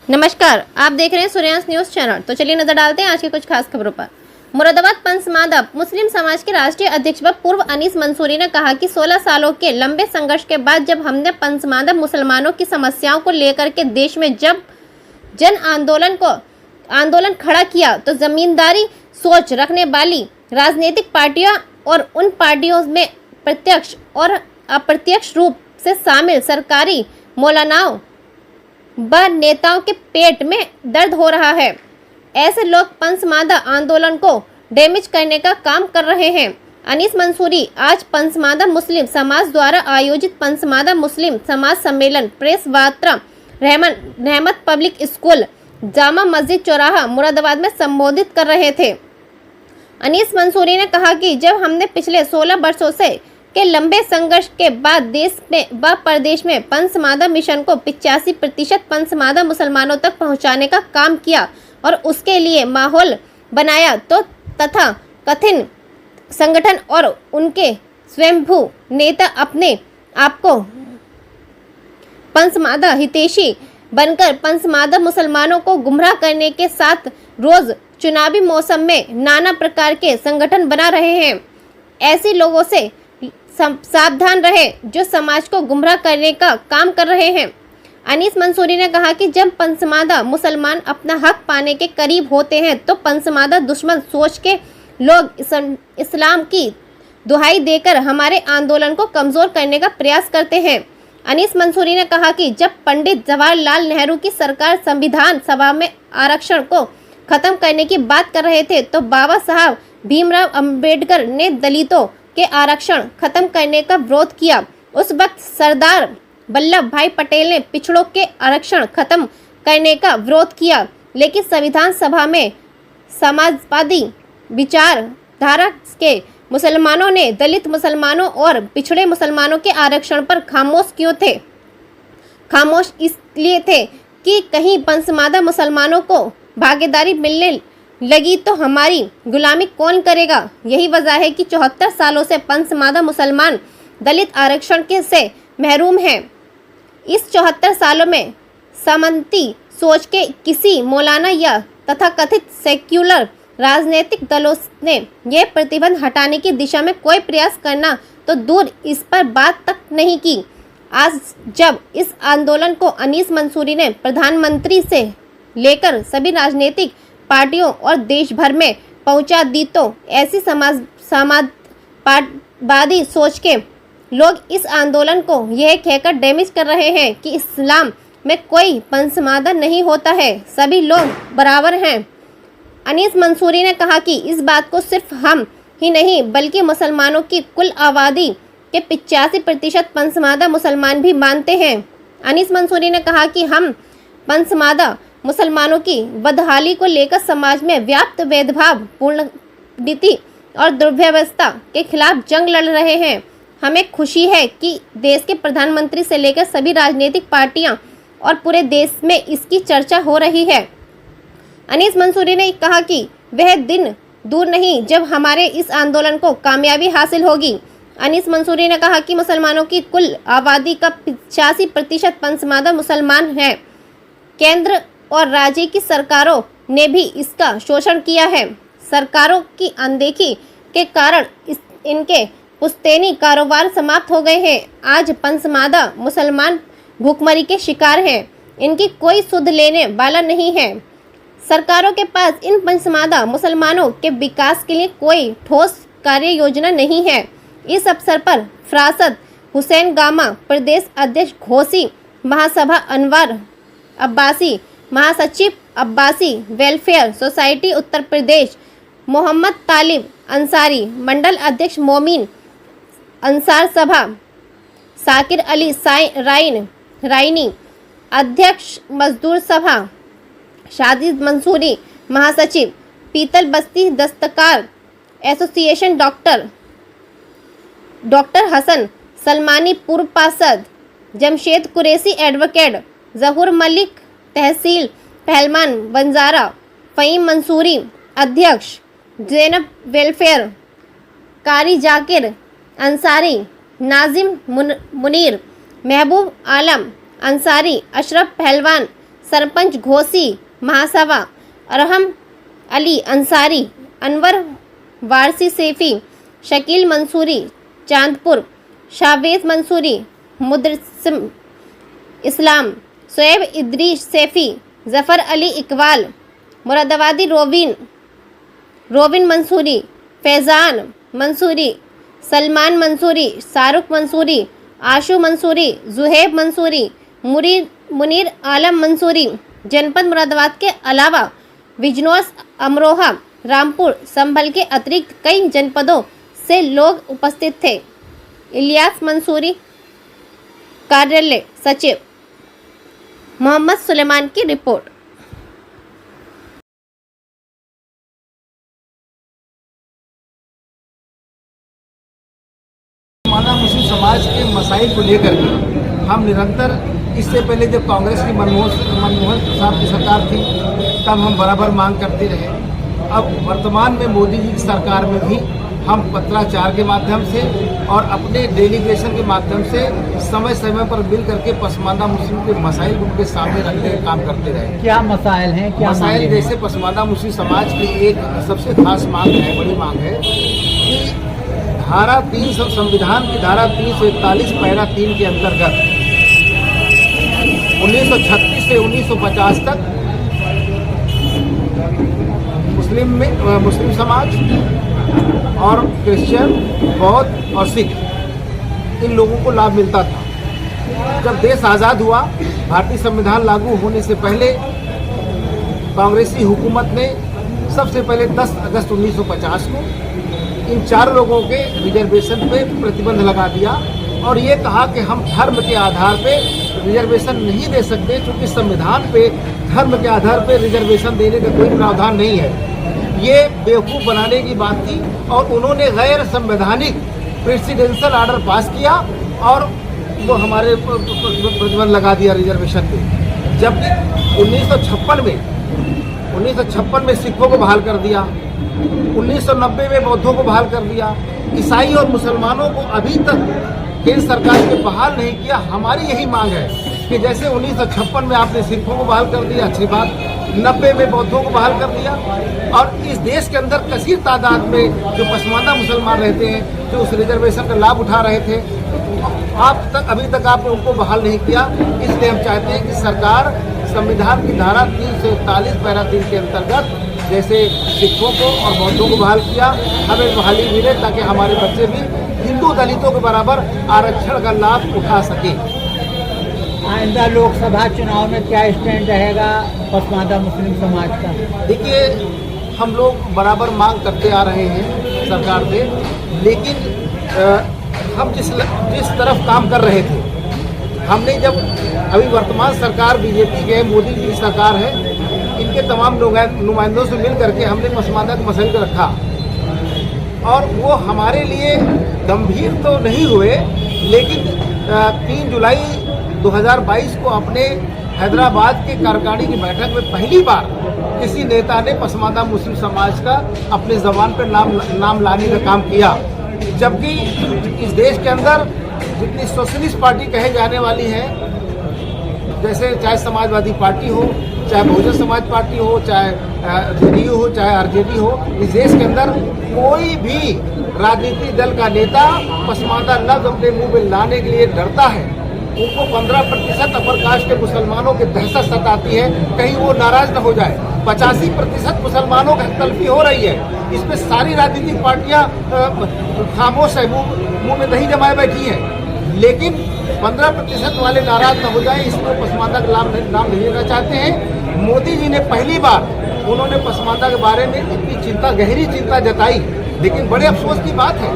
नमस्कार, आप देख रहे हैं सूर्यांश न्यूज चैनल। तो चलिए नजर डालते हैं आज की कुछ खास खबरों पर। मुरादाबाद पंचमादा मुस्लिम समाज के राष्ट्रीय अध्यक्ष व पूर्व अनीस मंसूरी ने कहा कि 16 सालों के लंबे संघर्ष के बाद जब हमने पंचमादा मुसलमानों की समस्याओं को लेकर के देश में जब जन आंदोलन खड़ा किया तो जमींदारी सोच रखने वाली राजनीतिक पार्टियां और उन पार्टियों में प्रत्यक्ष और अप्रत्यक्ष रूप से शामिल सरकारी मौलानाओं व नेताओं के पेट में दर्द हो रहा है। ऐसे लोग पंचमादा आंदोलन को डैमेज करने का काम कर रहे हैं। अनीस मंसूरी आज पंचमादा मुस्लिम समाज द्वारा आयोजित पंचमादा मुस्लिम समाज सम्मेलन प्रेस वार्ता रहमत पब्लिक स्कूल जामा मस्जिद चौराहा मुरादाबाद में संबोधित कर रहे थे। अनीस मंसूरी ने कहा कि जब हमने पिछले 16 वर्षों से के लंबे संघर्ष के बाद देश में व प्रदेश में पंचमादा मिशन को 85% पंचमादा मुसलमानों तक पहुंचाने का काम किया और उसके लिए माहौल बनाया तो तथा कथिन संगठन और उनके स्वयंभू नेता अपने आप को पंचमादा हितैषी बनकर पंचमादा मुसलमानों को गुमराह करने के साथ रोज चुनावी मौसम में नाना प्रकार के संगठन बना रहे हैं। ऐसे लोगों से सावधान रहे जो समाज को गुमराह करने का काम कर रहे हैं। अनीस मंसूरी ने कहा कि जब पंचमादा मुसलमान अपना हक पाने के करीब होते हैं तो पंचमादा दुश्मन सोच के लोग इस्लाम की दुहाई देकर हमारे आंदोलन को कमजोर करने का प्रयास करते हैं। अनीस मंसूरी ने कहा कि जब पंडित जवाहरलाल नेहरू की सरकार संविधान सभा में आरक्षण को खत्म करने की बात कर रहे थे तो बाबा साहब भीमराव अंबेडकर ने दलितों के आरक्षण खत्म करने का विरोध किया। उस वक्त सरदार वल्लभ भाई पटेल ने पिछड़ों के आरक्षण खत्म करने का विरोध किया, लेकिन संविधान सभा में समाजवादी विचारधारा के मुसलमानों ने दलित मुसलमानों और पिछड़े मुसलमानों के आरक्षण पर खामोश क्यों थे? खामोश इसलिए थे कि कहीं पंचमादा मुसलमानों को भागीदारी मिलने लगी तो हमारी गुलामी कौन करेगा। यही वजह है कि 74 सालों से पंचमादा मुसलमान दलित आरक्षण के से महरूम हैं। इस 74 सालों में सामंती सोच के किसी मौलाना या तथाकथित सेक्युलर राजनीतिक दलों ने यह प्रतिबंध हटाने की दिशा में कोई प्रयास करना तो दूर इस पर बात तक नहीं की। आज जब इस आंदोलन को अनीस मंसूरी ने प्रधानमंत्री से लेकर सभी राजनीतिक पार्टियों और देश भर में पहुंचा दी तो ऐसी समाजवादी सोच के लोग इस आंदोलन को यह कहकर डैमेज कर रहे हैं कि इस्लाम में कोई पंचमादा नहीं होता है, सभी लोग बराबर हैं। अनीस मंसूरी ने कहा कि इस बात को सिर्फ हम ही नहीं बल्कि मुसलमानों की कुल आबादी के 85% पंचमादा मुसलमान भी मानते हैं। अनीस मंसूरी ने कहा कि हम पंचमादा मुसलमानों की बदहाली को लेकर समाज में व्याप्त भेदभाव पूर्ण नीति और दुर्व्यवस्था के खिलाफ जंग लड़ रहे हैं। हमें खुशी है कि देश के प्रधानमंत्री से लेकर सभी राजनीतिक पार्टियां और पूरे देश में इसकी चर्चा हो रही है। अनीस मंसूरी ने कहा कि वह दिन दूर नहीं जब हमारे इस आंदोलन को कामयाबी हासिल होगी। अनीस मंसूरी ने कहा कि मुसलमानों की कुल आबादी का 85% पंचमादा मुसलमान हैं। केंद्र और राज्य की सरकारों ने भी इसका शोषण किया है। सरकारों की अनदेखी के कारण इनके पुश्तैनी कारोबार समाप्त हो गए हैं। आज पंचमादा मुसलमान भूखमरी के शिकार हैं। इनकी कोई सुध लेने वाला नहीं है। सरकारों के पास इन पंचमादा मुसलमानों के विकास के लिए कोई ठोस कार्य योजना नहीं है। इस अवसर पर फरासत हुसैन गामा प्रदेश अध्यक्ष घोसी, महासभा अनवर अब्बासी, महासचिव अब्बासी वेलफेयर सोसाइटी उत्तर प्रदेश, मोहम्मद तालिब अंसारी, मंडल अध्यक्ष मोमिन अंसार सभा, साकिर अली राइनी, अध्यक्ष मजदूर सभा, शादिद मंसूरी, महासचिव, पीतल बस्ती दस्तकार एसोसिएशन, डॉक्टर हसन सलमानी पूर्व पार्षद, जमशेद कुरैशी एडवोकेट, जहूर मलिक तहसील पहलवान बंजारा, फ़हीम मंसूरी अध्यक्ष, ज़ैनब वेलफेयर, कारी जाकिर अंसारी, नाजिम मुनीर, महबूब आलम अंसारी, अशरफ पहलवान, सरपंच घोसी महासभा, अरहम अली अंसारी, अनवर वारसी सैफी, शकील मंसूरी चांदपुर, शावेज मंसूरी, मुदस्सिम इस्लाम, शोएब इदरीस सैफी, जफ़र अली इकबाल, मुरादाबादी रोबिन मंसूरी, फैज़ान मंसूरी, सलमान मंसूरी, शाहरुख मंसूरी, आशू मंसूरी, जुहेब मंसूरी, मुनीर आलम मंसूरी। जनपद मुरादाबाद के अलावा बिजनौर, अमरोहा, रामपुर, संभल के अतिरिक्त कई जनपदों से लोग उपस्थित थे। इलियास मंसूरी, कार्यालय सचिव, मोहम्मद सुलेमान की रिपोर्ट। माना मुस्लिम समाज के मसाइल को लेकर के हम निरंतर, इससे पहले जब कांग्रेस की मनमोहन प्रसाद की सरकार थी तब हम बराबर मांग करते रहे। अब वर्तमान में मोदी जी की सरकार में भी हम पत्राचार के माध्यम से और अपने डेलीगेशन के माध्यम से समय समय पर मिल करके पसमानदा मुस्लिम के मसाइल उनके सामने रखने का काम करते रहे। क्या मसाइल हैं? क्या मसाइल जैसे पसमानदा मुस्लिम समाज की एक सबसे खास मांग है, बड़ी मांग है कि धारा 300 संविधान की धारा 341 पैरा 3 के अंतर्गत 1936 से 1950 तक मुस्लिम समाज और क्रिश्चियन, बौद्ध और सिख इन लोगों को लाभ मिलता था। जब देश आज़ाद हुआ, भारतीय संविधान लागू होने से पहले कांग्रेसी हुकूमत ने सबसे पहले 10 अगस्त 1950 को इन 4 लोगों के रिजर्वेशन पे प्रतिबंध लगा दिया और ये कहा कि हम धर्म के आधार पे रिजर्वेशन नहीं दे सकते, क्योंकि संविधान पे धर्म के आधार पे रिजर्वेशन देने का कोई प्रावधान नहीं है। ये बेवकूफ़ बनाने की बात थी और उन्होंने गैर संवैधानिक प्रेसिडेंशियल ऑर्डर पास किया और वो हमारे प्रतिबंध लगा दिया रिजर्वेशन पे। जबकि 1956 में सिखों को बहाल कर दिया, 1990 में बौद्धों को बहाल कर दिया, ईसाई और मुसलमानों को अभी तक केंद्र सरकार ने बहाल नहीं किया। हमारी यही मांग है कि जैसे 1956 में आपने सिखों को बहाल कर दिया, अच्छी बात, 90 में बौद्धों को बहाल कर दिया और इस देश के अंदर कसीर तादाद में जो पसमानदा मुसलमान रहते हैं, जो उस रिजर्वेशन का लाभ उठा रहे थे, अभी तक आपने उनको बहाल नहीं किया। इसलिए हम चाहते हैं कि सरकार संविधान की धारा 341 पैरा 3 के अंतर्गत जैसे सिखों को और बौद्धों को बहाल किया, हमें बहाली मिले ताकि हमारे बच्चे भी हिंदू दलितों के बराबर आरक्षण का लाभ उठा सके। आइंदा लोकसभा चुनाव में क्या स्टैंड रहेगा पसमानदा मुस्लिम समाज का? देखिए, हम लोग बराबर मांग करते आ रहे हैं सरकार से, लेकिन हम जिस तरफ काम कर रहे थे, हमने जब अभी वर्तमान सरकार बीजेपी के मोदी जी की सरकार है, इनके तमाम नुमाइंदों से मिल करके हमने पसमानदा के मसले को रखा और वो हमारे लिए गंभीर तो नहीं हुए, लेकिन 3 जुलाई 2022 को अपने हैदराबाद के कारखानी की बैठक में पहली बार किसी नेता ने पसमानदा मुस्लिम समाज का अपने ज़बान पर नाम लाने का काम किया। जबकि इस देश के अंदर जितनी सोशलिस्ट पार्टी कहे जाने वाली है, जैसे चाहे समाजवादी पार्टी हो, चाहे बहुजन समाज पार्टी हो, चाहे जेडीयू हो, चाहे आरजेडी हो, इस देश के अंदर कोई भी राजनीतिक दल का नेता पसमानदा लफ्ज़ अपने मुंह में लाने के लिए डरता है। उनको 15% अपर कास्ट के मुसलमानों की दहशत सताती है, कहीं वो नाराज न हो जाए। 85% मुसलमानों की तलफी हो रही है, इस पर सारी राजनीतिक पार्टियां खामोश है, मुंह में दही जमाए बैठी हैं। लेकिन 15% वाले नाराज न हो जाए, इसको पसमानदा का नाम नहीं लेना चाहते हैं। मोदी जी ने पहली बार उन्होंने पसमानदा के बारे में इतनी चिंता, गहरी चिंता जताई, लेकिन बड़े अफसोस की बात है